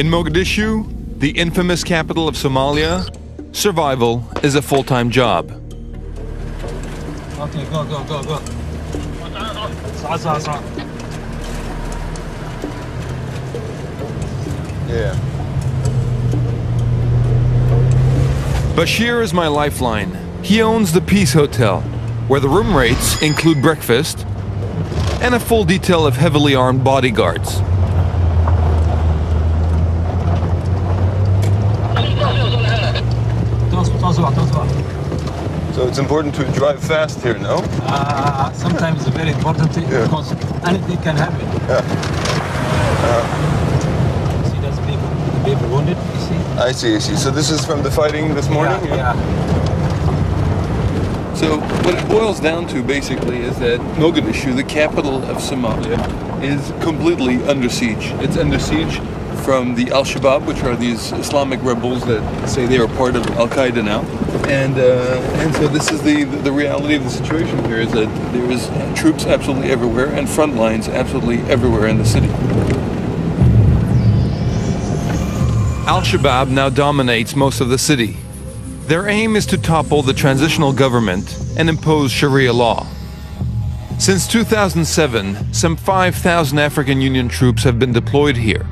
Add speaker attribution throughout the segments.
Speaker 1: In Mogadishu, the infamous capital of Somalia, survival is a full-time job.
Speaker 2: Okay, go.
Speaker 3: Yeah.
Speaker 1: Bashir is my lifeline. He owns the Peace Hotel, where the room rates include breakfast and a full detail of heavily armed bodyguards.
Speaker 3: So it's important to drive fast here, no?
Speaker 2: Sometimes it's very important because anything can happen. See, there's people wounded, you see?
Speaker 3: I see. So this is from the fighting this morning?
Speaker 2: Yeah.
Speaker 3: So what it boils down to basically is that Mogadishu, the capital of Somalia, is completely under siege. It's under siege from the Al-Shabaab, which are these Islamic rebels that say they are part of Al-Qaeda now. And so this is the reality of the situation here, is that there is troops absolutely everywhere and front lines absolutely everywhere in the city.
Speaker 1: Al-Shabaab now dominates most of the city. Their aim is to topple the transitional government and impose Sharia law. Since 2007, some 5,000 African Union troops have been deployed here,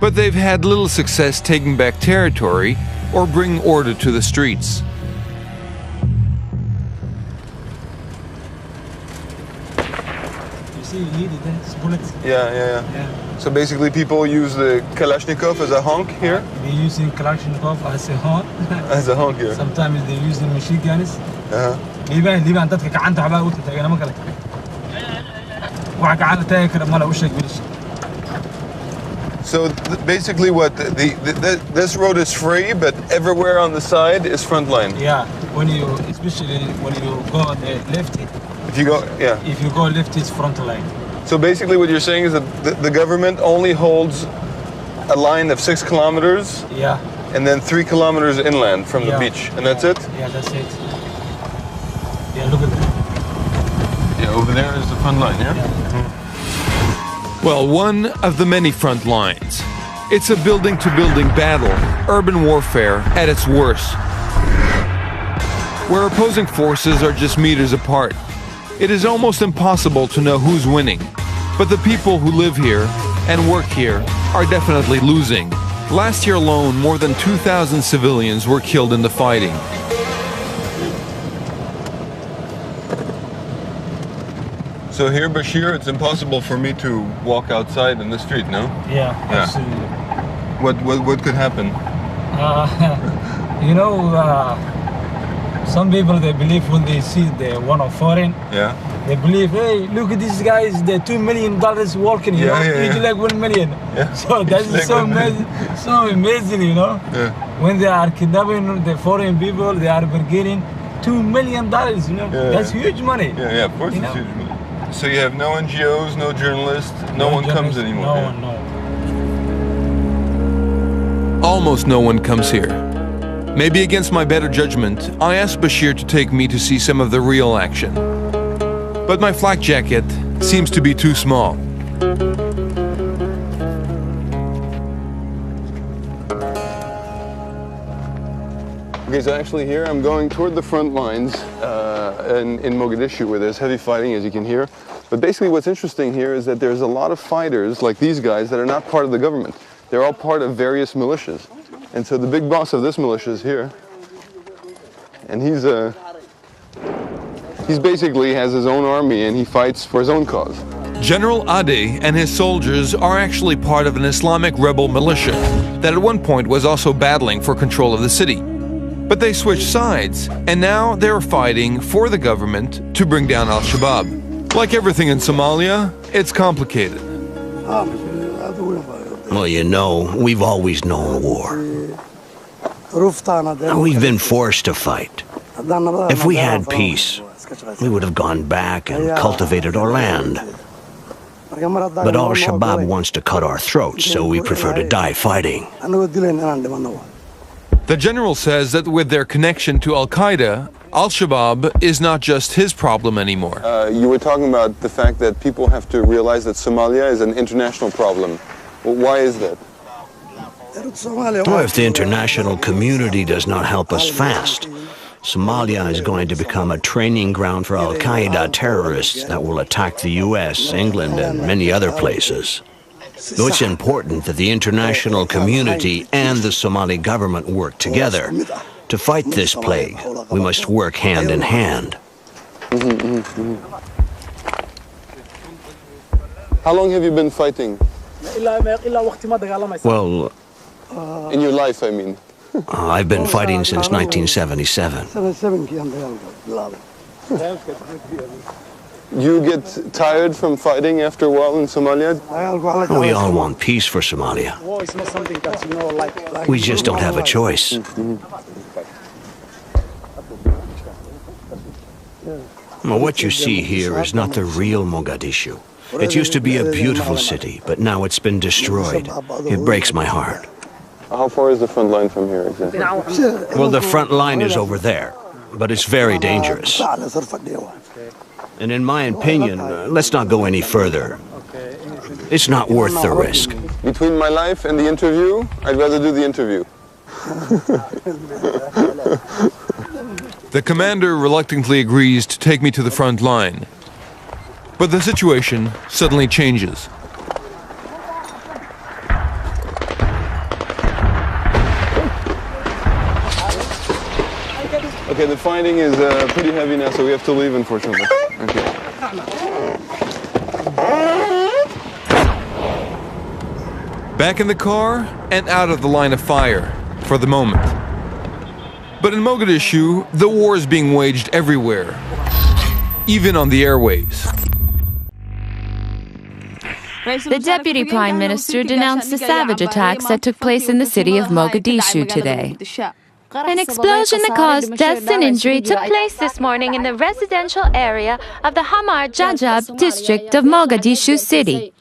Speaker 1: but they've had little success taking back territory or bringing order to the streets.
Speaker 2: You see, you need it, bullets.
Speaker 3: Yeah. So basically people use the Kalashnikov as a honk here?
Speaker 2: They're using Kalashnikov as a honk.
Speaker 3: As a honk here.
Speaker 2: Sometimes they're using machine guns. Liban dadka gacanta waxba u taagana ma kale. Waxa gacanta taagi kara mala u sheeg bilish.
Speaker 3: So basically what, this road is free, but everywhere on the side is front line?
Speaker 2: Yeah, especially when you go left,
Speaker 3: if you go
Speaker 2: left, it's front line.
Speaker 3: So basically what you're saying is that the government only holds a line of 6 kilometers, and then 3 kilometers inland from the beach, and that's it?
Speaker 2: Yeah, that's it. Yeah, look at that.
Speaker 3: Yeah, over there is the front line, yeah?
Speaker 1: Well, one of the many front lines. It's a building-to-building battle, urban warfare at its worst, where opposing forces are just meters apart. It is almost impossible to know who's winning, but the people who live here and work here are definitely losing. Last year alone, more than 2,000 civilians were killed in the fighting.
Speaker 3: So here, Bashir, it's impossible for me to walk outside in the street, no?
Speaker 2: Yeah. Absolutely.
Speaker 3: What could happen?
Speaker 2: Some people, they believe when they see the one of foreign, they believe, hey, look at these guys, they're $2 million working, you know, each like 1 million.
Speaker 3: Yeah.
Speaker 2: So that's like so amazing, you know.
Speaker 3: Yeah.
Speaker 2: When they are kidnapping the foreign people, they are getting $2 million, you know. That's huge money.
Speaker 3: Yeah, of course it's huge money. So you have no NGOs, no journalists, no one comes anymore.
Speaker 2: No.
Speaker 1: Almost no one comes here. Maybe against my better judgment, I asked Bashir to take me to see some of the real action. But my flak jacket seems to be too small.
Speaker 3: Okay, so actually here I'm going toward the front lines in Mogadishu, where there's heavy fighting, as you can hear. But basically what's interesting here is that there's a lot of fighters like these guys that are not part of the government. They're all part of various militias. And so the big boss of this militia is here. And he's basically has his own army and he fights for his own cause.
Speaker 1: General Ade and his soldiers are actually part of an Islamic rebel militia that at one point was also battling for control of the city. But they switched sides, and now they're fighting for the government to bring down Al-Shabaab. Like everything in Somalia, it's complicated.
Speaker 4: Well, you know, we've always known war. We've been forced to fight. If we had peace, we would have gone back and cultivated our land. But Al-Shabaab wants to cut our throats, so we prefer to die fighting.
Speaker 1: The general says that with their connection to Al-Qaeda, Al-Shabaab is not just his problem anymore.
Speaker 3: You were talking about the fact that people have to realize that Somalia is an international problem. Well, why is that?
Speaker 4: Or if the international community does not help us fast, Somalia is going to become a training ground for Al-Qaeda terrorists that will attack the US, England, and many other places. So it's important that the international community and the Somali government work together. To fight this plague, we must work hand in hand.
Speaker 3: How long have you been fighting?
Speaker 4: Well,
Speaker 3: in your life, I mean.
Speaker 4: I've been fighting since 1977.
Speaker 3: You get tired from fighting after a while in Somalia?
Speaker 4: We all want peace for Somalia. We just don't have a choice. Well, what you see here is not the real Mogadishu. It used to be a beautiful city, but now it's been destroyed. It breaks my heart.
Speaker 3: How far is the front line from here exactly?
Speaker 4: Well, the front line is over there, but it's very dangerous. And in my opinion, let's not go any further. It's not worth the risk.
Speaker 3: Between my life and the interview, I'd rather do the interview.
Speaker 1: The commander reluctantly agrees to take me to the front line. But the situation suddenly changes.
Speaker 3: Okay, the fighting is pretty heavy now, so we have to leave, unfortunately. Okay.
Speaker 1: Back in the car and out of the line of fire, for the moment. But in Mogadishu, the war is being waged everywhere, even on the airwaves.
Speaker 5: The Deputy Prime Minister denounced the savage attacks that took place in the city of Mogadishu today. An explosion that caused deaths and injury took place this morning in the residential area of the Hamar Jajab district of Mogadishu city.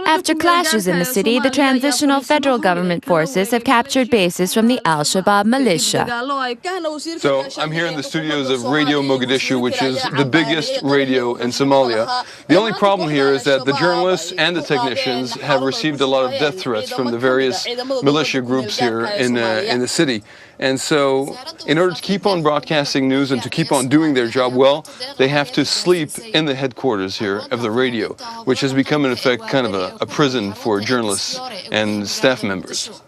Speaker 5: After clashes in the city, the transitional federal government forces have captured bases from the Al-Shabaab militia.
Speaker 3: So I'm here in the studios of Radio Mogadishu, which is the biggest radio in Somalia. The only problem here is that the journalists and the technicians have received a lot of death threats from the various militia groups here in the city. And so, in order to keep on broadcasting news and to keep on doing their job well, they have to sleep in the headquarters here of the radio, which has become, in effect, kind of a prison for journalists and staff members.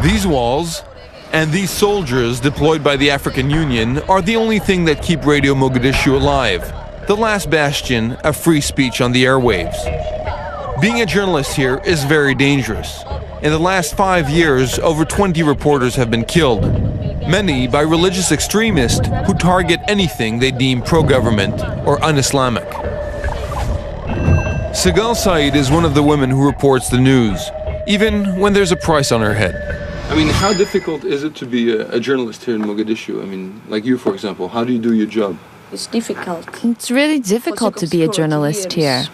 Speaker 1: These walls and these soldiers deployed by the African Union are the only thing that keep Radio Mogadishu alive, the last bastion of free speech on the airwaves. Being a journalist here is very dangerous. In the last 5 years, over 20 reporters have been killed, many by religious extremists who target anything they deem pro-government or un-Islamic. Segal Said is one of the women who reports the news, even when there's a price on her head.
Speaker 3: I mean, how difficult is it to be a journalist here in Mogadishu? I mean, like you, for example, how do you do your job?
Speaker 5: It's difficult. It's really difficult to be a journalist here.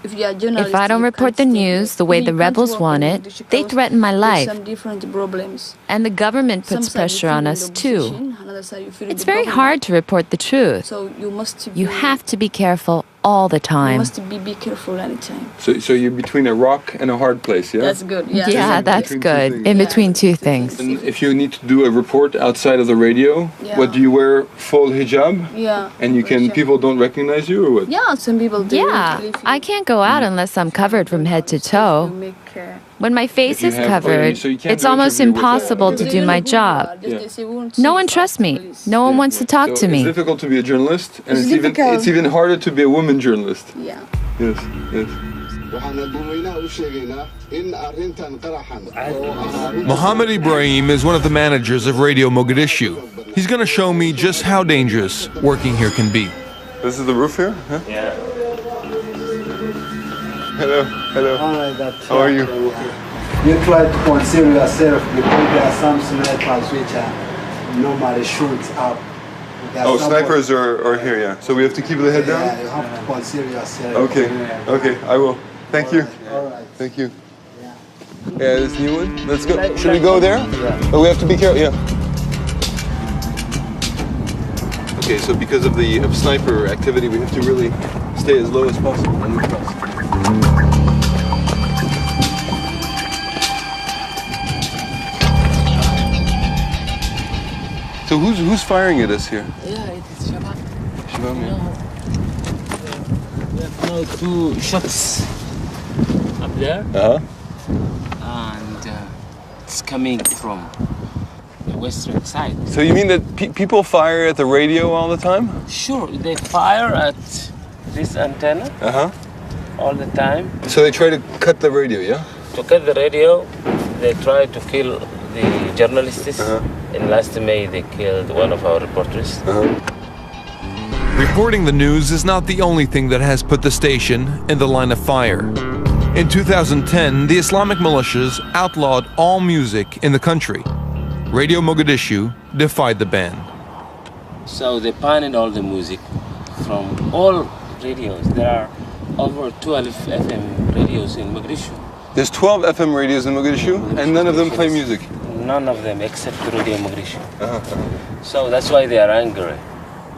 Speaker 5: If I don't report the news the way the rebels want it, they threaten my life. And the government puts pressure on us too. It's very hard to report the truth. You have to be careful all the time.
Speaker 6: You must be careful anytime.
Speaker 3: So you're between a rock and a hard place, yeah?
Speaker 6: That's good, yeah.
Speaker 5: Yeah, that's good. In between two things.
Speaker 3: And if you need to do a report outside of the radio, what do you wear? Full hijab?
Speaker 6: Yeah.
Speaker 3: And people don't recognize you or what?
Speaker 6: Yeah, some people do.
Speaker 5: Yeah, I can't go out unless I'm covered from head to toe. When my face is covered, it's almost impossible to do my job. No one trusts me. No one wants to talk to me.
Speaker 3: It's difficult to be a journalist, and it's even harder to be a woman journalist.
Speaker 6: Yeah.
Speaker 3: Yes, yes.
Speaker 1: Mohammed Ibrahim is one of the managers of Radio Mogadishu. He's going to show me just how dangerous working here can be.
Speaker 3: This is the roof here? Huh?
Speaker 2: Yeah.
Speaker 3: Hello, hello. How are you?
Speaker 7: You try to conceal yourself because there are some snipers which are normally shoots up.
Speaker 3: Oh, snipers are here, yeah. So we have to keep the head down?
Speaker 7: Yeah, you have to conceal yourself.
Speaker 3: Okay, okay, I will. Thank you.
Speaker 7: All right.
Speaker 3: Thank you. Yeah, this new one. Let's go. Should we go there? Yeah. But we have to be careful, yeah. Okay, so because of the sniper activity, we have to really stay as low as possible. So who's firing at us here?
Speaker 8: Yeah, it is Shabab.
Speaker 3: Shabab, yeah.
Speaker 8: We have now 2 shots up there. And it's coming from the western side.
Speaker 3: So you mean that people fire at the radio all the time?
Speaker 8: Sure, they fire at this antenna all the time.
Speaker 3: So they try to cut the radio, yeah?
Speaker 8: To cut the radio, they try to kill the journalists. And last May, they killed one of our reporters.
Speaker 1: Reporting the news is not the only thing that has put the station in the line of fire. In 2010, the Islamic militias outlawed all music in the country. Radio Mogadishu defied the ban.
Speaker 8: So they banned all the music from all radios. There are over 12 FM radios in Mogadishu.
Speaker 3: There's 12 FM radios in Mogadishu, and none of them play music?
Speaker 8: None of them except Radio Mogadishu. So that's why they are angry.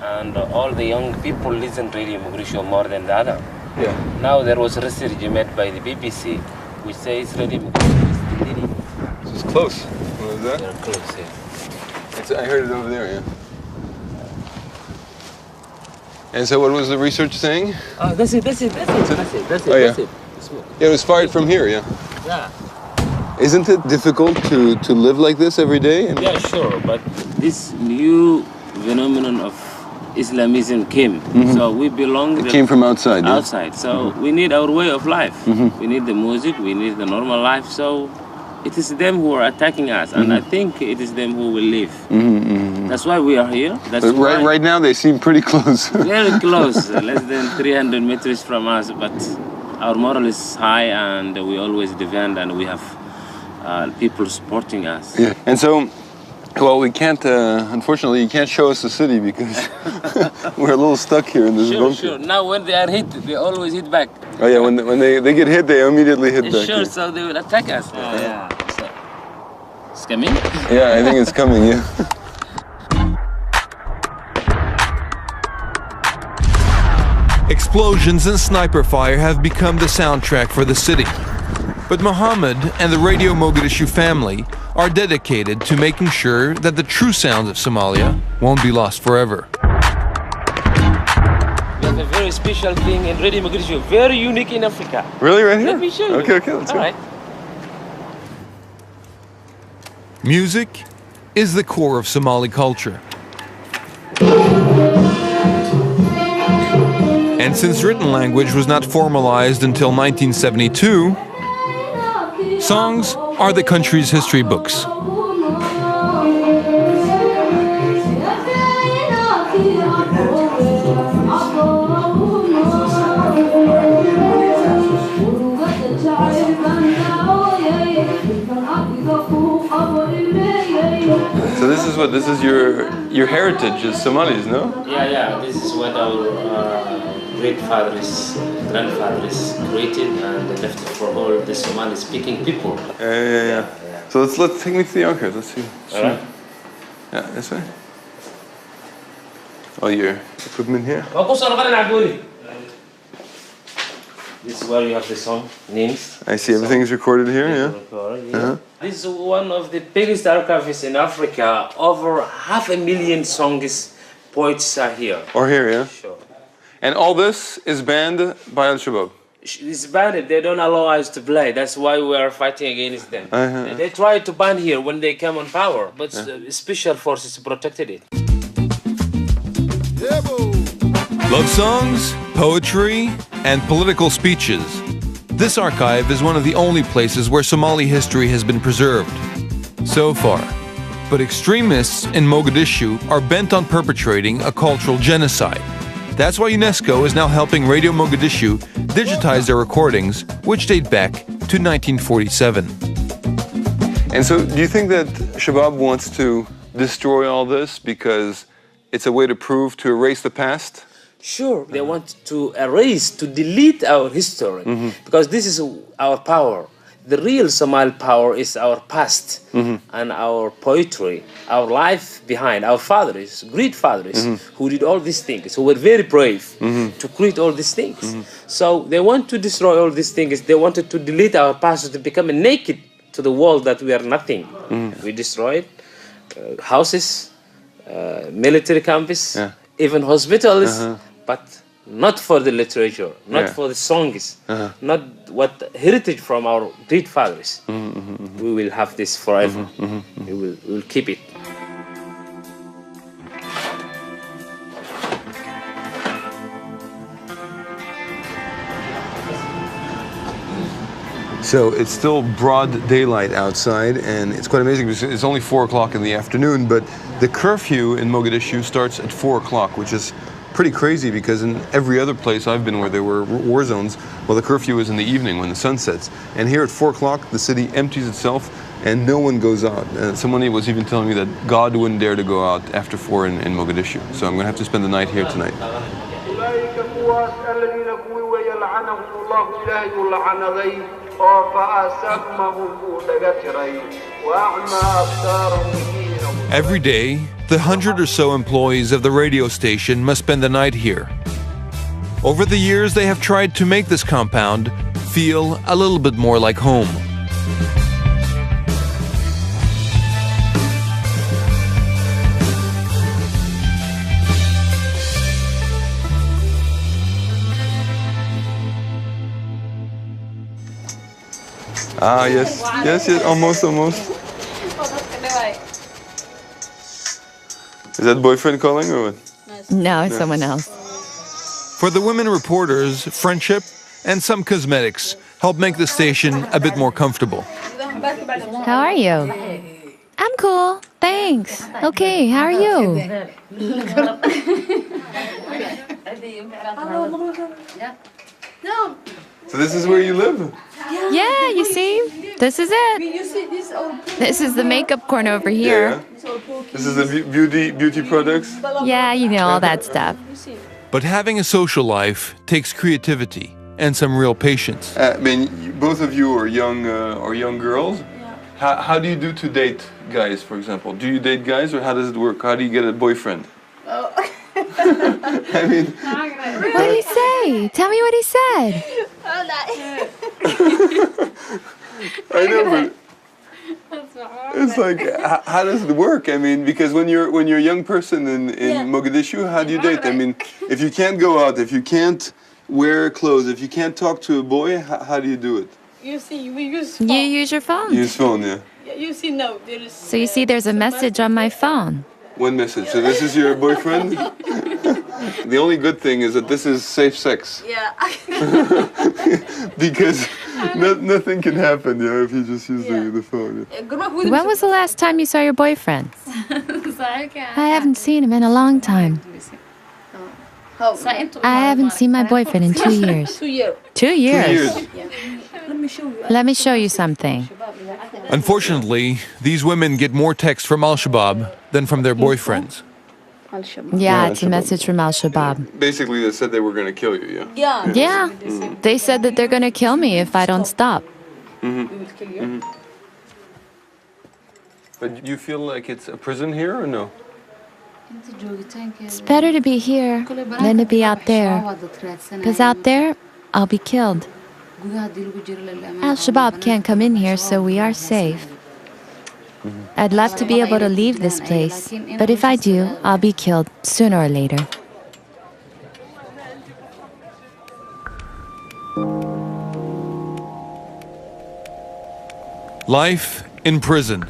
Speaker 8: And all the young people listen to Radio Mogadishu more than the other.
Speaker 3: Yeah.
Speaker 8: Now there was research made by the BBC which says Radio Mogadishu is the leading.
Speaker 3: So it's close. What was that?
Speaker 8: They're close, yeah.
Speaker 3: I heard it over there, yeah. And so what was the research saying?
Speaker 8: Oh, that's it.
Speaker 3: Oh, yeah. Yeah, it was fired from here, yeah.
Speaker 8: Yeah.
Speaker 3: Isn't it difficult to live like this every day?
Speaker 8: Yeah, sure, but this new phenomenon of Islamism came, so we belong.
Speaker 3: It came from outside. Yeah?
Speaker 8: Outside, so we need our way of life. We need the music, we need the normal life. So it is them who are attacking us, and I think it is them who will leave. That's why we are here. That's
Speaker 3: but right now they seem pretty close.
Speaker 8: Very close, less than 300 meters from us. But our moral is high, and we always defend, and we have people supporting us.
Speaker 3: Yeah, and so, well, we can't, unfortunately, you can't show us the city because we're a little stuck here in this bunker.
Speaker 8: Sure. Now when they are hit, they always hit back.
Speaker 3: Oh yeah, when they get hit, they immediately hit back.
Speaker 8: Sure, so they will attack us. Yeah. So, it's coming?
Speaker 3: Yeah, I think it's coming, yeah.
Speaker 1: Explosions and sniper fire have become the soundtrack for the city. But Mohammed and the Radio Mogadishu family are dedicated to making sure that the true sounds of Somalia won't be lost forever.
Speaker 8: We have a very special thing in Radio Mogadishu, very unique in Africa.
Speaker 3: Really, right here?
Speaker 8: Let me show you.
Speaker 3: Okay, let's go.
Speaker 8: All right.
Speaker 1: Music is the core of Somali culture. And since written language was not formalized until 1972, songs are the country's history books.
Speaker 3: So this is your heritage as Somalis, no?
Speaker 8: Yeah, this is what our grandfathers created and they left it for all the Somali-speaking people.
Speaker 3: Yeah. So let's take me to the archives. Let's see.
Speaker 8: All right.
Speaker 3: Yeah, this way. All your equipment here.
Speaker 8: This is where you have the song names.
Speaker 3: I see everything's recorded here. Yeah.
Speaker 8: This is one of the biggest archives in Africa. Over 500,000 songs, poets are here.
Speaker 3: Or here, yeah.
Speaker 8: Sure.
Speaker 3: And all this is banned by Al-Shabaab.
Speaker 8: It's banned. They don't allow us to play. That's why we are fighting against them. They tried to ban here when they came on power, but special forces protected it.
Speaker 1: Love songs, poetry, and political speeches. This archive is one of the only places where Somali history has been preserved. So far. But extremists in Mogadishu are bent on perpetrating a cultural genocide. That's why UNESCO is now helping Radio Mogadishu digitize their recordings, which date back to 1947.
Speaker 3: And so, do you think that Shabab wants to destroy all this because it's a way to prove, to erase the past?
Speaker 8: Sure, they want to erase, to delete our history, because this is our power. the real Somali power is our past and our poetry, our life behind, our fathers, great fathers who did all these things, who were very brave to create all these things. So they want to destroy all these things. They wanted to delete our past to become naked to the world that we are nothing. We destroyed houses, military camps, even hospitals, but not for the literature, not for the songs, not what heritage from our great fathers. We will have this forever. We will keep it.
Speaker 3: So it's still broad daylight outside, and it's quite amazing because it's only 4 o'clock in the afternoon, but the curfew in Mogadishu starts at 4 o'clock, which is pretty crazy because in every other place I've been where there were war zones, well, the curfew is in the evening when the sun sets. And here at 4 o'clock, the city empties itself and no one goes out. Someone was even telling me that God wouldn't dare to go out after 4 in Mogadishu. So I'm going to have to spend the night here tonight.
Speaker 1: Every day, the 100 or so employees of the radio station must spend the night here. Over the years, they have tried to make this compound feel a little bit more like home.
Speaker 3: Ah, yes, yes, almost. Is that boyfriend calling or what?
Speaker 5: No, it's someone else.
Speaker 1: For the women reporters, friendship and some cosmetics help make the station a bit more comfortable.
Speaker 5: How are you? I'm cool, thanks. Okay, how are you?
Speaker 3: So this is where you live?
Speaker 5: Yeah, you see? This is it. This is the makeup corner over here.
Speaker 3: Yeah. This is the beauty products?
Speaker 5: Yeah, you know, all that stuff.
Speaker 1: But having a social life takes creativity and some real patience.
Speaker 3: I mean, both of you are young girls. How do you do to date guys, for example? Do you date guys or how does it work? How do you get a boyfriend?
Speaker 6: Oh.
Speaker 3: I mean...
Speaker 5: What did he say? Tell me what he said.
Speaker 3: I know, but it's like, how does it work? I mean, because when you're a young person in Mogadishu, how do you date? I mean, if you can't go out, if you can't wear clothes, if you can't talk to a boy, how do you do it?
Speaker 6: You see, we use phone.
Speaker 5: You use your phone?
Speaker 3: Use phone, yeah.
Speaker 6: You see, no, there is...
Speaker 5: So you see there's a message on my phone.
Speaker 3: One message. So this is your boyfriend? The only good thing is that this is safe sex.
Speaker 6: Yeah.
Speaker 3: Because nothing can happen, if you just use the phone.
Speaker 5: When was the last time you saw your boyfriend? I haven't seen him in a long time. I haven't seen my boyfriend in 2 years.
Speaker 6: 2 years.
Speaker 5: 2 years?
Speaker 3: 2 years.
Speaker 5: Let me show you something.
Speaker 1: Unfortunately, these women get more texts from Al-Shabaab than from their boyfriends.
Speaker 5: Yeah, it's a message from Al-Shabaab.
Speaker 3: Basically, they said they were going to kill you, yeah?
Speaker 5: Yeah, they said that they're going to kill me if I don't stop.
Speaker 3: But you feel like it's a prison here or no?
Speaker 5: It's better to be here than to be out there. Because out there, I'll be killed. Al-Shabaab can't come in here, so we are safe. I'd love to be able to leave this place, but if I do, I'll be killed sooner or later.
Speaker 1: Life in prison.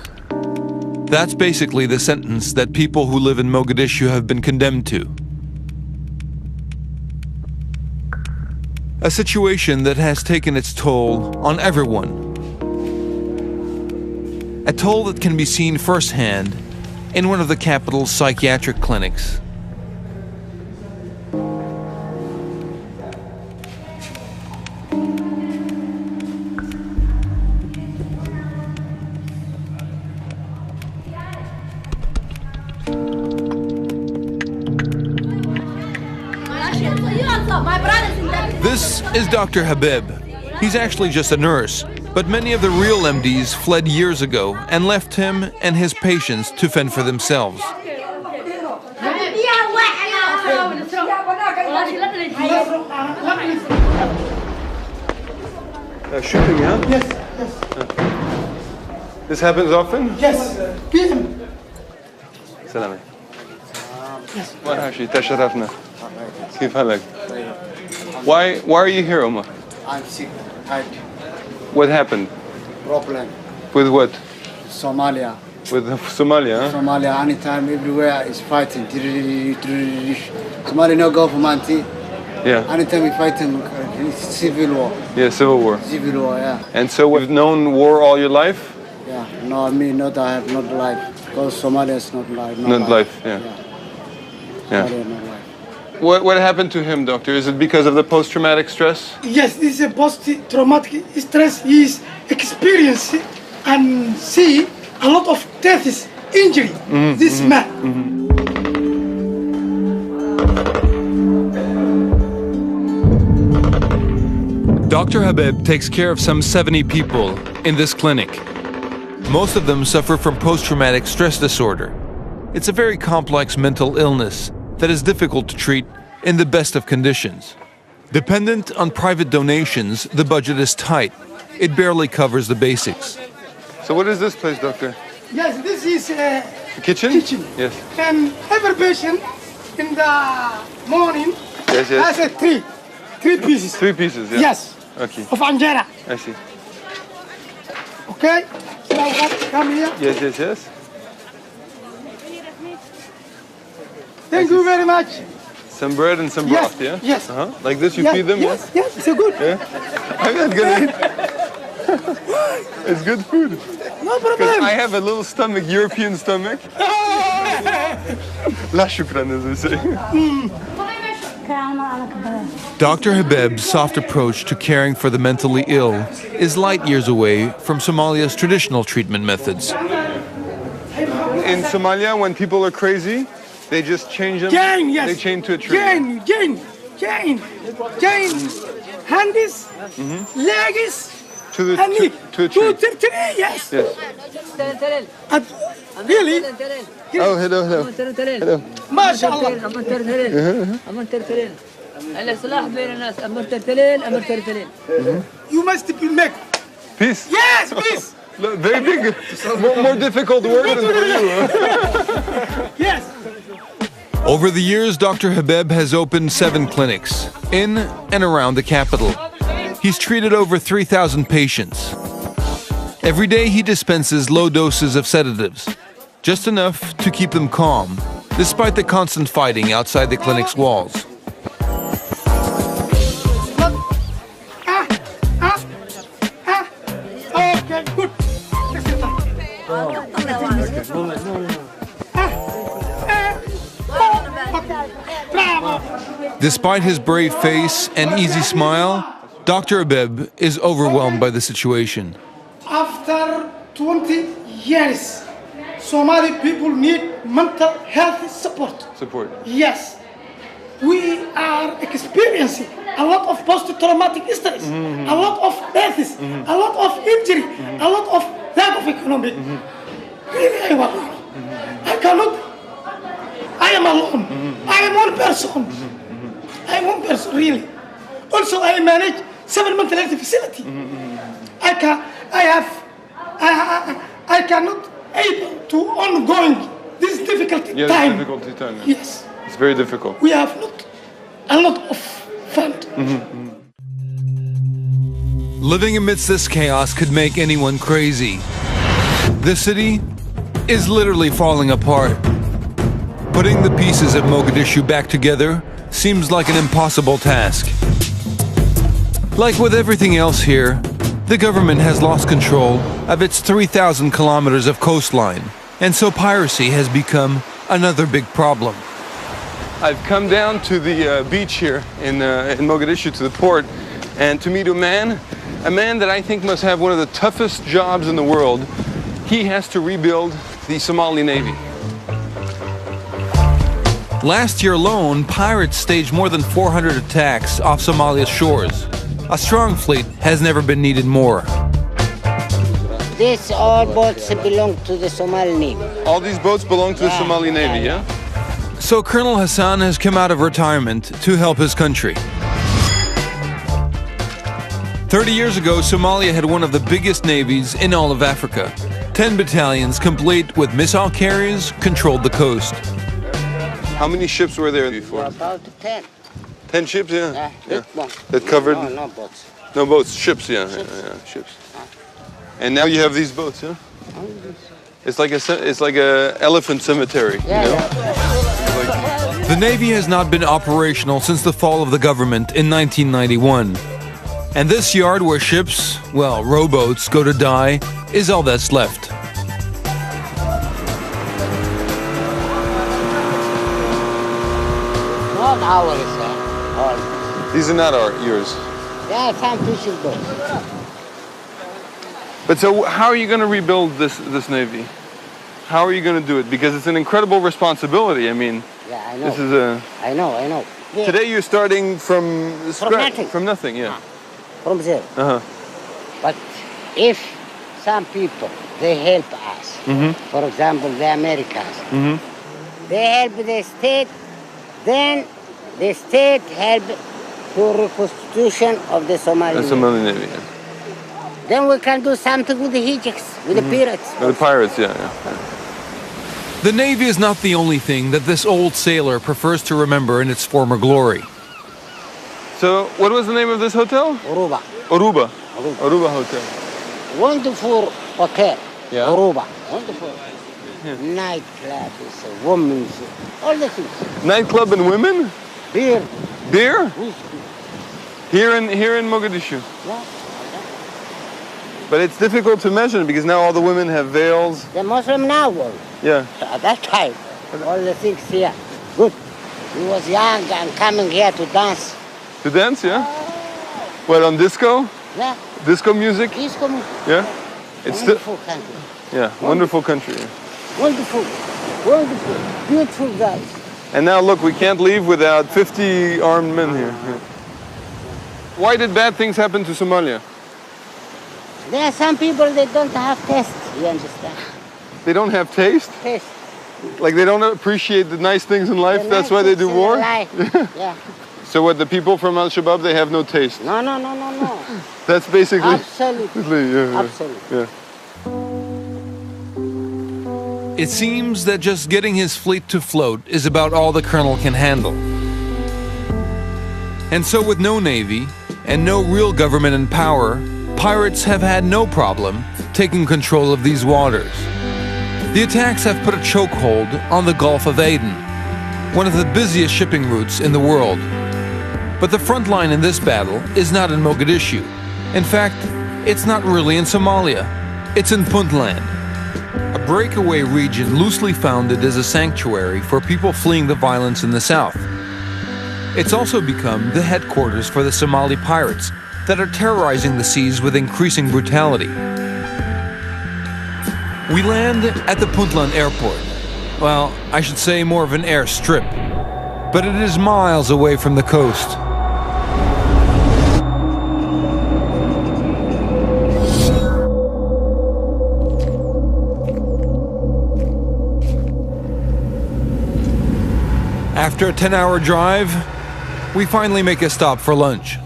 Speaker 1: That's basically the sentence that people who live in Mogadishu have been condemned to. A situation that has taken its toll on everyone. A toll that can be seen firsthand in one of the capital's psychiatric clinics. This is Dr. Habib. He's actually just a nurse, But many of the real MDs fled years ago and left him and his patients to fend for themselves.
Speaker 3: Shooting, yeah?
Speaker 7: Yes.
Speaker 3: This happens often?
Speaker 7: Yes. Kill him.
Speaker 3: سلامة. مرحبا تشرفنا. كيف حالك? Why are you here, Omar?
Speaker 7: I'm sick. Tired.
Speaker 3: What happened?
Speaker 7: Problem.
Speaker 3: With what?
Speaker 7: Somalia.
Speaker 3: With Somalia, huh?
Speaker 7: Somalia, anytime, everywhere is fighting. Somalia no government.
Speaker 3: Yeah.
Speaker 7: Anytime we fighting, it's civil war.
Speaker 3: Yeah, civil war.
Speaker 7: Civil war, yeah.
Speaker 3: And so we've known war all your life?
Speaker 7: Yeah. No, me not. I have not life because Somalia is not life.
Speaker 3: Not life. Yeah.
Speaker 7: Somalia not life.
Speaker 3: What happened to him, doctor? Is it because of the post-traumatic stress?
Speaker 9: Yes, this is a post-traumatic stress. He is experiencing and see a lot of deaths, injury. This man.
Speaker 1: Dr. Habib takes care of some 70 people in this clinic. Most of them suffer from post-traumatic stress disorder. It's a very complex mental illness that is difficult to treat in the best of conditions. Dependent on private donations, the budget is tight. It barely covers the basics.
Speaker 3: So what is this place, doctor?
Speaker 9: Yes, this is a
Speaker 3: Kitchen?
Speaker 9: kitchen.
Speaker 3: Yes.
Speaker 9: And every patient in the morning
Speaker 3: Yes,
Speaker 9: has a three pieces.
Speaker 3: 3 pieces, yeah.
Speaker 9: Yes.
Speaker 3: Okay.
Speaker 9: Of anjera.
Speaker 3: I see.
Speaker 9: Okay. Now come here.
Speaker 3: Yes.
Speaker 9: Thank you very much.
Speaker 3: Some bread and some
Speaker 9: Yes,
Speaker 3: broth, yeah?
Speaker 9: yes.
Speaker 3: Like this you
Speaker 9: Yes,
Speaker 3: feed them?
Speaker 9: Yes, it's a good.
Speaker 3: Yeah? I'm not gonna eat. It's good food.
Speaker 9: No
Speaker 3: Because
Speaker 9: problem.
Speaker 3: I have a little stomach, European stomach. La shukran, as they say.
Speaker 1: Dr. Habib's soft approach to caring for the mentally ill is light years away from Somalia's traditional treatment methods.
Speaker 3: In Somalia, when people are crazy, they just change them.
Speaker 9: Jane, yes.
Speaker 3: They chain to a tree.
Speaker 9: Jane. Hands, legs,
Speaker 3: To the
Speaker 9: and knee.
Speaker 3: to a tree.
Speaker 9: To tree, yes.
Speaker 3: Yes.
Speaker 9: And really?
Speaker 3: Oh, hello.
Speaker 9: MashaAllah. You must be make.
Speaker 3: Peace.
Speaker 9: Yes, please.
Speaker 3: Look, very big. More difficult word than for you.
Speaker 9: Yes.
Speaker 1: Over the years, Dr. Habib has opened 7 clinics in and around the capital. He's treated over 3,000 patients. Every day he dispenses low doses of sedatives, just enough to keep them calm, despite the constant fighting outside the clinic's walls.
Speaker 9: Okay, good.
Speaker 1: Despite his brave face and easy smile, Dr. Habib is overwhelmed by the situation.
Speaker 9: After 20 years, Somali people need mental health support.
Speaker 3: Support.
Speaker 9: Yes. We are experiencing a lot of post-traumatic stress, a lot of deaths, a lot of injury, a lot of lack of economic. Really, I cannot. I am alone. I am one person. I am one person, really. Also, I manage 7 mental health facilities. I cannot able to ongoing this difficult
Speaker 3: Yeah,
Speaker 9: time.
Speaker 3: difficulty time. Yeah.
Speaker 9: Yes.
Speaker 3: It's very difficult.
Speaker 9: We have not a lot of fund.
Speaker 1: Living amidst this chaos could make anyone crazy. The city is literally falling apart. Putting the pieces of Mogadishu back together seems like an impossible task. Like with everything else here, the government has lost control of its 3,000 kilometers of coastline, and so piracy has become another big problem.
Speaker 3: I've come down to the beach here in Mogadishu, to the port, and to meet a man that I think must have one of the toughest jobs in the world. He has to rebuild the Somali Navy.
Speaker 1: Last year alone, pirates staged more than 400 attacks off Somalia's shores. A strong fleet has never been needed more.
Speaker 10: These all boats belong to the Somali Navy.
Speaker 3: All these boats belong to the Somali Navy, yeah?
Speaker 1: So Colonel Hassan has come out of retirement to help his country. 30 years ago, Somalia had one of the biggest navies in all of Africa. 10 battalions, complete with missile carriers, controlled the coast.
Speaker 3: How many ships were there before?
Speaker 10: About 10.
Speaker 3: 10 ships, yeah.
Speaker 10: Yeah.
Speaker 3: That covered?
Speaker 10: No boats.
Speaker 3: No boats, ships, yeah. Ships. And now you have these boats, yeah? It's like a elephant cemetery.
Speaker 10: Yeah,
Speaker 3: you know?
Speaker 1: The Navy has not been operational since the fall of the government in 1991. And this yard where ships, well, rowboats, go to die, is all that's left.
Speaker 10: Not ours,
Speaker 3: These are not yours.
Speaker 10: Yeah, some fishing boats.
Speaker 3: But so how are you going to rebuild this Navy? How are you going to do it? Because it's an incredible responsibility. I mean,
Speaker 10: yeah, I know.
Speaker 3: This is a...
Speaker 10: I know. Yeah.
Speaker 3: Today you're starting from scratch.
Speaker 10: Nothing.
Speaker 3: From nothing, yeah.
Speaker 10: From zero. But if some people, they help us, for example, the Americans, they help the state, then the state help to reconstitution of the Somali
Speaker 3: Navy, yeah.
Speaker 10: Then we can do something with the Hijiks, with the pirates.
Speaker 3: The pirates, yeah.
Speaker 1: The Navy is not the only thing that this old sailor prefers to remember in its former glory.
Speaker 3: So, what was the name of this hotel?
Speaker 10: Oruba.
Speaker 3: Oruba Hotel.
Speaker 10: Wonderful hotel.
Speaker 3: Yeah.
Speaker 10: Oruba. Wonderful. Yeah. Nightclub, women's, all the things.
Speaker 3: Nightclub and women?
Speaker 10: Beer.
Speaker 3: Beer?
Speaker 10: Whiskey.
Speaker 3: Here in Mogadishu.
Speaker 10: Yeah.
Speaker 3: But it's difficult to imagine because now all the women have veils.
Speaker 10: The Muslim now were.
Speaker 3: Yeah.
Speaker 10: At that time, all the things here. Good. He was young and coming here to dance.
Speaker 3: To dance, yeah? What, on disco?
Speaker 10: Yeah.
Speaker 3: Disco music?
Speaker 10: Disco music.
Speaker 3: Yeah? It's
Speaker 10: wonderful country.
Speaker 3: Yeah, wonderful country. Yeah.
Speaker 10: Wonderful, beautiful guys.
Speaker 3: And now look, we can't leave without 50 armed men here. Yeah. Why did bad things happen to Somalia?
Speaker 10: There are some people that don't have taste, you understand?
Speaker 3: They don't have taste?
Speaker 10: Taste.
Speaker 3: Like they don't appreciate the nice things in life, that's why they do war?
Speaker 10: Yeah.
Speaker 3: So what, the people from Al-Shabaab, they have no taste?
Speaker 10: No.
Speaker 3: That's basically...
Speaker 10: Absolutely.
Speaker 3: Yeah.
Speaker 10: Absolutely.
Speaker 3: Yeah.
Speaker 1: It seems that just getting his fleet to float is about all the colonel can handle. And so with no navy and no real government in power, pirates have had no problem taking control of these waters. The attacks have put a chokehold on the Gulf of Aden, one of the busiest shipping routes in the world. But the front line in this battle is not in Mogadishu. In fact, it's not really in Somalia. It's in Puntland, a breakaway region loosely founded as a sanctuary for people fleeing the violence in the south. It's also become the headquarters for the Somali pirates that are terrorizing the seas with increasing brutality. We land at the Puntland airport. Well, I should say more of an airstrip, but it is miles away from the coast. After a 10-hour drive, we finally make a stop for lunch.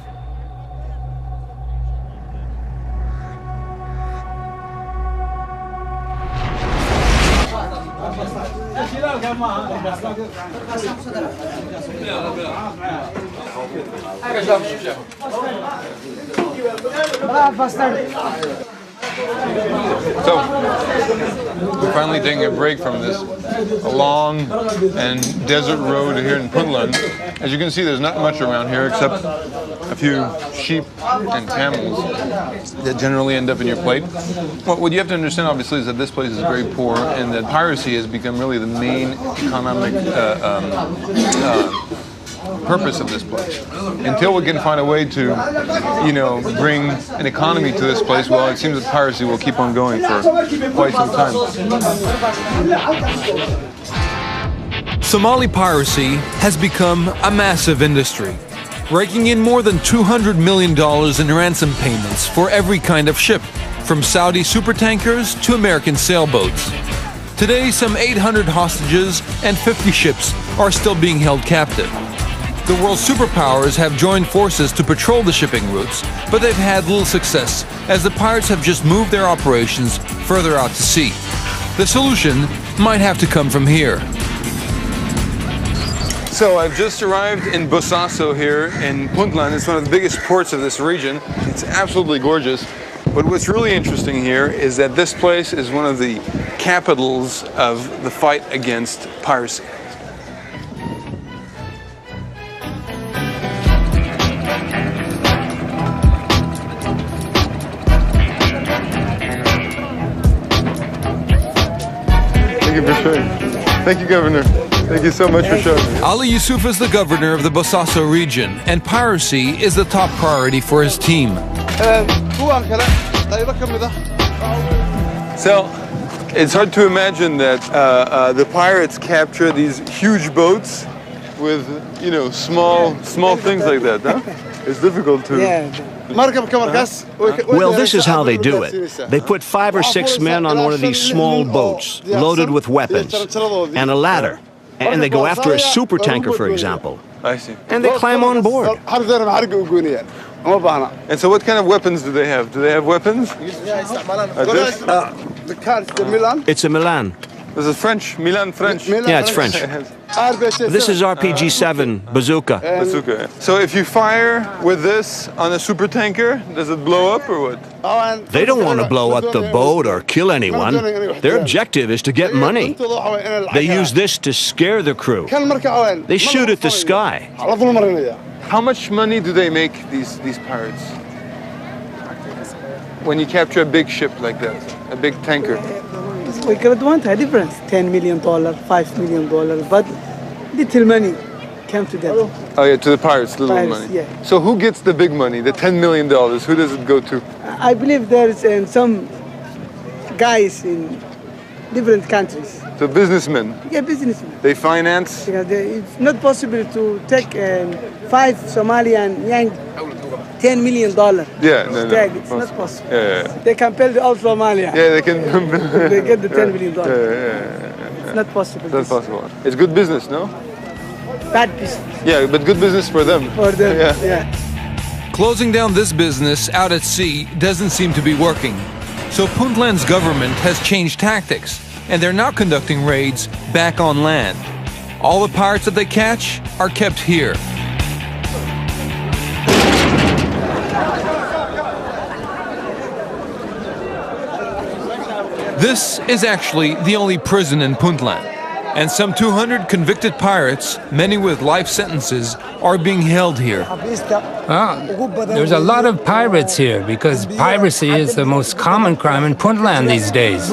Speaker 3: So, we're finally taking a break from this long and desert road here in Puntland. As you can see, there's not much around here except a few sheep and camels that generally end up in your plate. Well, what you have to understand, obviously, is that this place is very poor and that piracy has become really the main economic purpose of this place. Until we can find a way to, bring an economy to this place, well, it seems that piracy will keep on going for quite some time.
Speaker 1: Somali piracy has become a massive industry, raking in more than $200 million in ransom payments for every kind of ship, from Saudi supertankers to American sailboats. Today, some 800 hostages and 50 ships are still being held captive. The world's superpowers have joined forces to patrol the shipping routes, but they've had little success as the pirates have just moved their operations further out to sea. The solution might have to come from here.
Speaker 3: So I've just arrived in Bosaso here in Puntland. It's one of the biggest ports of this region. It's absolutely gorgeous. But what's really interesting here is that this place is one of the capitals of the fight against piracy. Thank you for showing. Thank you, Governor. Thank you so much for showing me.
Speaker 1: Ali Yusuf is the governor of the Bosaso region, and piracy is the top priority for his team.
Speaker 3: So, it's hard to imagine that the pirates capture these huge boats with, you know, small things like that, huh? It's difficult to...
Speaker 4: Well, this is how they do it. They put 5 or 6 men on one of these small boats, loaded with weapons, and a ladder. And they go after a supertanker, for example.
Speaker 3: I see.
Speaker 4: And they climb on board.
Speaker 3: And so what kind of weapons do they have? Do they have weapons?
Speaker 4: It's a Milan.
Speaker 3: This is French, Milan French.
Speaker 4: Yeah, it's French. This is RPG-7 bazooka.
Speaker 3: Bazooka. So if you fire with this on a supertanker, does it blow up or what?
Speaker 4: They don't want to blow up the boat or kill anyone. Their objective is to get money. They use this to scare the crew. They shoot at the sky.
Speaker 3: How much money do they make, these pirates? When you capture a big ship like that, a big tanker?
Speaker 9: We could want a difference, $10 million, $5 million, but little money came to them.
Speaker 3: Oh yeah, to the pirates, little
Speaker 9: Pirates,
Speaker 3: money.
Speaker 9: yeah.
Speaker 3: So who gets the big money, the $10 million? Who does it go to?
Speaker 9: I believe there's some guys in different countries.
Speaker 3: So businessmen?
Speaker 9: Yeah, businessmen.
Speaker 3: They finance?
Speaker 9: Yeah, it's not possible to take 5 Somalian young $10 million.
Speaker 3: Yeah, no,
Speaker 9: It's not possible.
Speaker 3: Yeah.
Speaker 9: They can pay the all Somalia.
Speaker 3: Yeah, they can.
Speaker 9: They get the $10 million.
Speaker 3: Yeah.
Speaker 9: It's not possible.
Speaker 3: It's not possible. It's good business, no?
Speaker 9: Bad business.
Speaker 3: Yeah, but good business for them.
Speaker 9: For them,
Speaker 3: yeah.
Speaker 1: Closing down this business out at sea doesn't seem to be working. So Puntland's government has changed tactics, and they're now conducting raids back on land. All the pirates that they catch are kept here. This is actually the only prison in Puntland, and some 200 convicted pirates, many with life sentences, are being held here.
Speaker 11: There's a lot of pirates here because piracy is the most common crime in Puntland these days.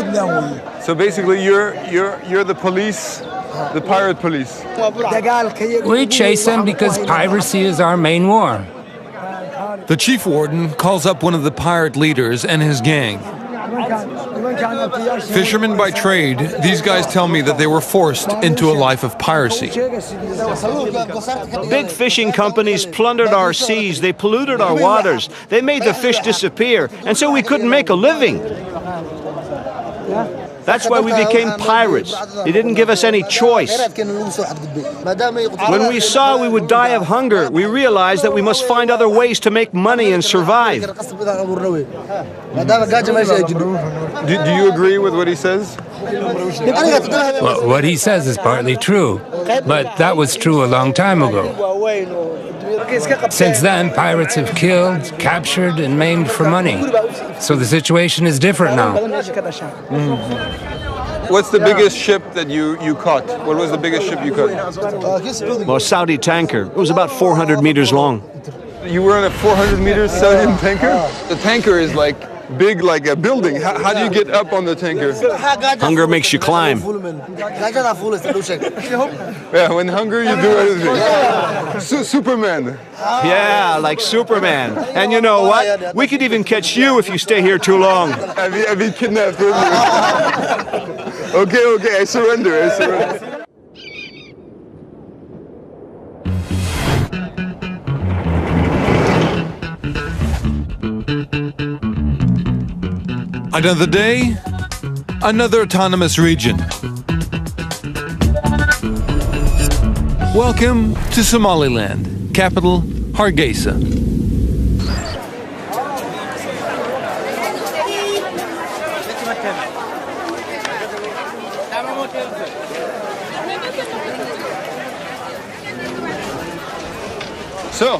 Speaker 3: So basically, you're the police, the pirate police.
Speaker 11: We chase them because piracy is our main war.
Speaker 1: The chief warden calls up one of the pirate leaders and his gang. Fishermen by trade, these guys tell me that they were forced into a life of piracy.
Speaker 4: Big fishing companies plundered our seas, they polluted our waters, they made the fish disappear, and so we couldn't make a living. That's why we became pirates. They didn't give us any choice. When we saw we would die of hunger, we realized that we must find other ways to make money and survive.
Speaker 3: Do you agree with what he says?
Speaker 11: Well, what he says is partly true, but that was true a long time ago. Since then, pirates have killed, captured, and maimed for money. So the situation is different now.
Speaker 3: What's the biggest ship that you caught? What was the biggest ship you caught?
Speaker 4: Well, a Saudi tanker. It was about 400 meters long.
Speaker 3: You were on a 400-meter Saudi tanker? The tanker is like big like a building. How do you get up on the tanker?
Speaker 4: Hunger makes you climb.
Speaker 3: Yeah, when hungry you do anything. Superman.
Speaker 4: Yeah, like Superman. And you know what? We could even catch you if you stay here too long.
Speaker 3: I've been kidnapped with you. Okay, I surrender.
Speaker 1: Another day, another autonomous region. Welcome to Somaliland, capital Hargeisa.
Speaker 3: So,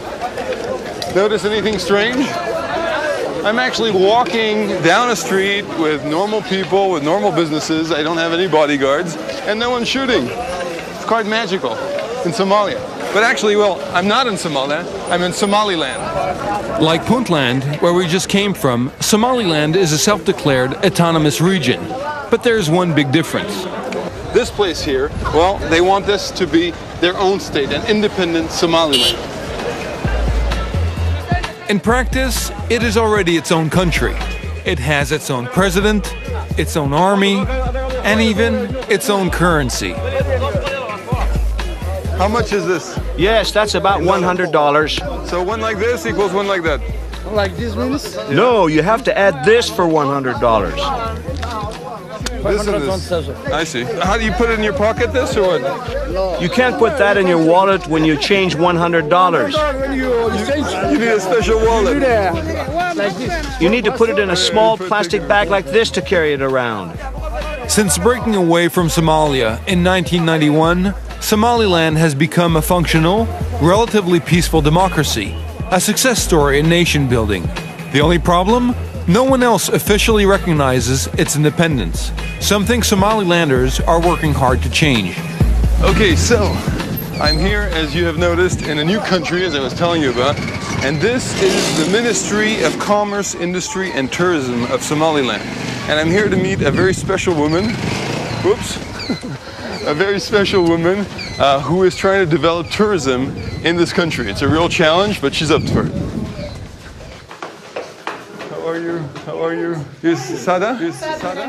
Speaker 3: notice anything strange? I'm actually walking down a street with normal people, with normal businesses. I don't have any bodyguards, and no one's shooting. It's quite magical in Somalia. But actually, well, I'm not in Somalia, I'm in Somaliland.
Speaker 1: Like Puntland, where we just came from, Somaliland is a self-declared autonomous region. But there's one big difference.
Speaker 3: This place here, well, they want this to be their own state, an independent Somaliland.
Speaker 1: In practice, it is already its own country. It has its own president, its own army, and even its own currency.
Speaker 3: How much is this?
Speaker 4: Yes, that's about $100.
Speaker 3: So one like this equals one like that?
Speaker 9: Like this means?
Speaker 4: No, you have to add this for $100.
Speaker 3: This and this. I see. How do you put it in your pocket, this, or what?
Speaker 4: You can't put that in your wallet when you change $100.
Speaker 3: You need a special wallet.
Speaker 4: You need to put it in a small plastic bag like this to carry it around.
Speaker 1: Since breaking away from Somalia in 1991, Somaliland has become a functional, relatively peaceful democracy, a success story in nation building. The only problem? No one else officially recognizes its independence, something Somalilanders are working hard to change.
Speaker 3: Okay, so I'm here, as you have noticed, in a new country, as I was telling you about, and this is the Ministry of Commerce, Industry and Tourism of Somaliland. And I'm here to meet a very special woman, whoops, a very special woman who is trying to develop tourism in this country. It's a real challenge, but she's up for it. How are you? Yes, Sada? Yes,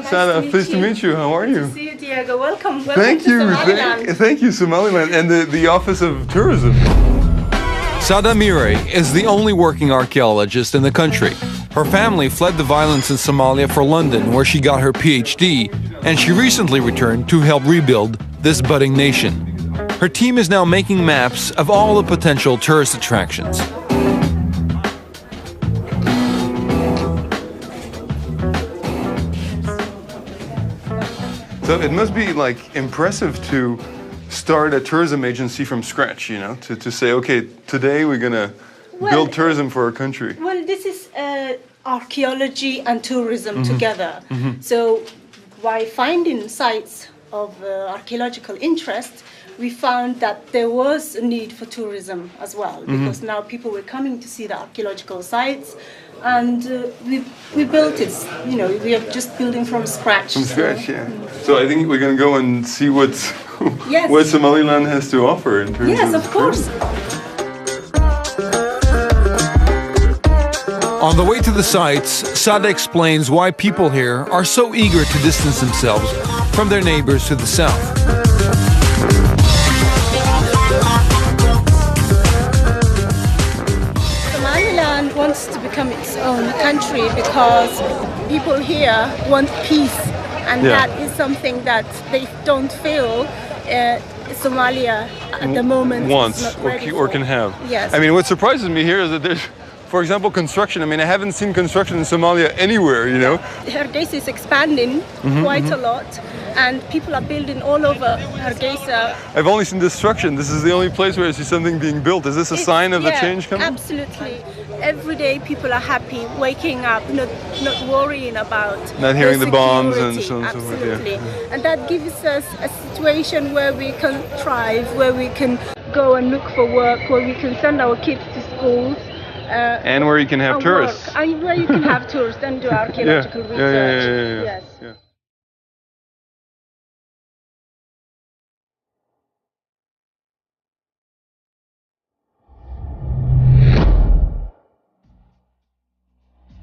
Speaker 3: Sada, pleased to meet you. How are you?
Speaker 6: See you, Diego. Welcome.
Speaker 3: Thank you. Thank you, Somaliland, and the Office of Tourism.
Speaker 1: Sada Mire is the only working archaeologist in the country. Her family fled the violence in Somalia for London, where she got her PhD, and she recently returned to help rebuild this budding nation. Her team is now making maps of all the potential tourist attractions.
Speaker 3: So it must be like impressive to start a tourism agency from scratch, you know, to say, okay, today we're going to build tourism for our country.
Speaker 6: Well, this is archaeology and tourism together. So by finding sites of archaeological interest, we found that there was a need for tourism as well, because now people were coming to see the archaeological sites, and we built it. You know, we are just building from scratch.
Speaker 3: From scratch, yeah. So I think we're going to go and see what
Speaker 6: Yes.
Speaker 3: Somaliland has to offer in terms
Speaker 6: Yes, of course.
Speaker 1: On the way to the sites, Sada explains why people here are so eager to distance themselves from their neighbors to the south.
Speaker 6: Somaliland wants to become its own country because people here want peace, and that is something that they don't feel Somalia at the moment
Speaker 3: wants or can have.
Speaker 6: Yes.
Speaker 3: I mean, what surprises me here is that there's, for example, construction. I mean, I haven't seen construction in Somalia anywhere, you know.
Speaker 6: Hargeisa is expanding quite a lot, and people are building all over Hargeisa.
Speaker 3: I've only seen destruction. This is the only place where I see something being built. Is this a sign of the change coming?
Speaker 6: Absolutely. Every day people are happy, waking up, not worrying about
Speaker 3: not hearing the bombs and
Speaker 6: security.
Speaker 3: so on and so forth.
Speaker 6: Absolutely.
Speaker 3: Yeah.
Speaker 6: And that gives us a situation where we can thrive, where we can go and look for work, where we can send our kids to schools.
Speaker 3: And where you can have tourists.
Speaker 6: And where you can have tourists and do archaeological research. Yes.
Speaker 3: Yeah.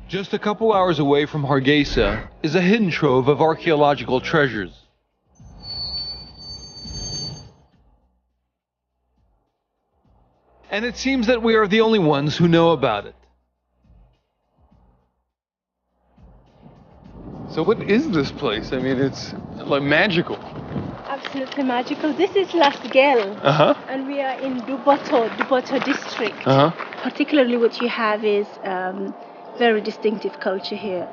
Speaker 1: Just a couple hours away from Hargeisa is a hidden trove of archaeological treasures. And it seems that we are the only ones who know about it.
Speaker 3: So what is this place? I mean, it's like magical.
Speaker 6: Absolutely magical. This is Las Gel, and we are in Duboto district. Particularly what you have is very distinctive culture here.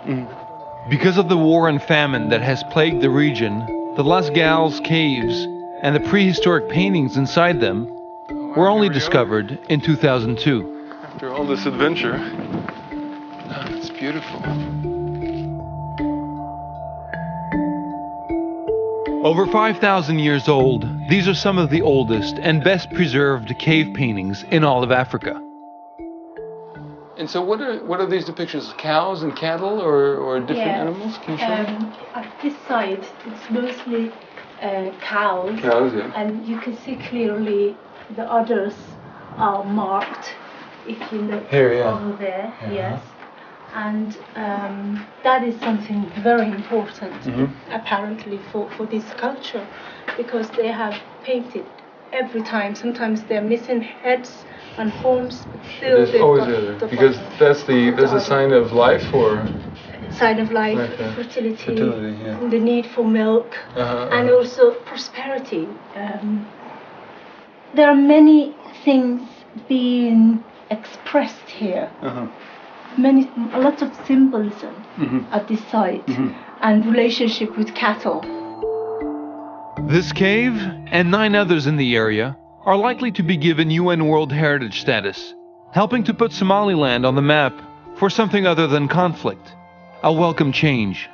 Speaker 1: Because of the war and famine that has plagued the region, the Las Gales caves and the prehistoric paintings inside them were only discovered in 2002.
Speaker 3: After all this adventure, it's beautiful.
Speaker 1: Over 5,000 years old, these are some of the oldest and best preserved cave paintings in all of Africa.
Speaker 3: And so what are these depictions? Cows and cattle or different animals? Can you show me?
Speaker 6: At this site, it's mostly cows.
Speaker 3: Cows, yeah.
Speaker 6: And you can see clearly the others are marked if you look over there, yes. And that is something very important, apparently, for this culture, because they have painted every time. Sometimes they're missing heads and horns, but still they've got the
Speaker 3: because that's a sign of life, or
Speaker 6: sign of life, fertility, the need for milk, and also prosperity. There are many things being expressed here. A lot of symbolism at this site and relationship with cattle.
Speaker 1: This cave and 9 others in the area are likely to be given UN World Heritage status, helping to put Somaliland on the map for something other than conflict, a welcome change.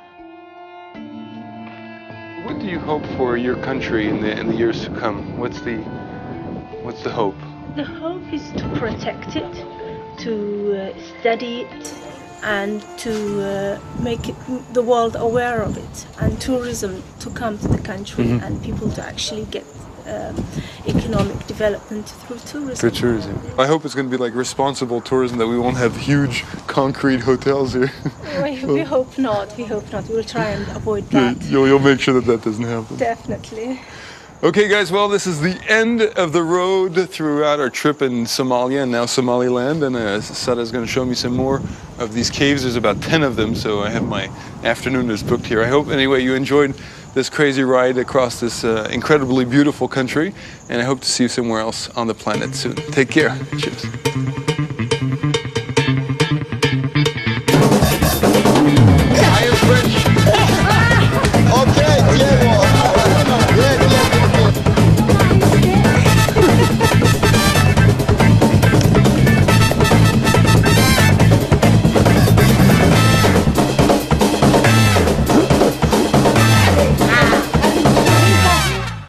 Speaker 3: What do you hope for your country in the years to come? What's the hope?
Speaker 6: The hope is to protect it, to study it, and to make the world aware of it, and tourism to come to the country, and people to actually get economic development through tourism.
Speaker 3: Through tourism. I hope it's going to be like responsible tourism, that we won't have huge concrete hotels here.
Speaker 6: We hope not. We hope not. We'll try and avoid that.
Speaker 3: You'll make sure that doesn't happen.
Speaker 6: Definitely.
Speaker 3: Okay guys, well this is the end of the road throughout our trip in Somalia and now Somaliland, and Sada's going to show me some more of these caves. There's about 10 of them, so I have my afternooners booked here. I hope anyway you enjoyed this crazy ride across this incredibly beautiful country, and I hope to see you somewhere else on the planet soon. Take care. Cheers.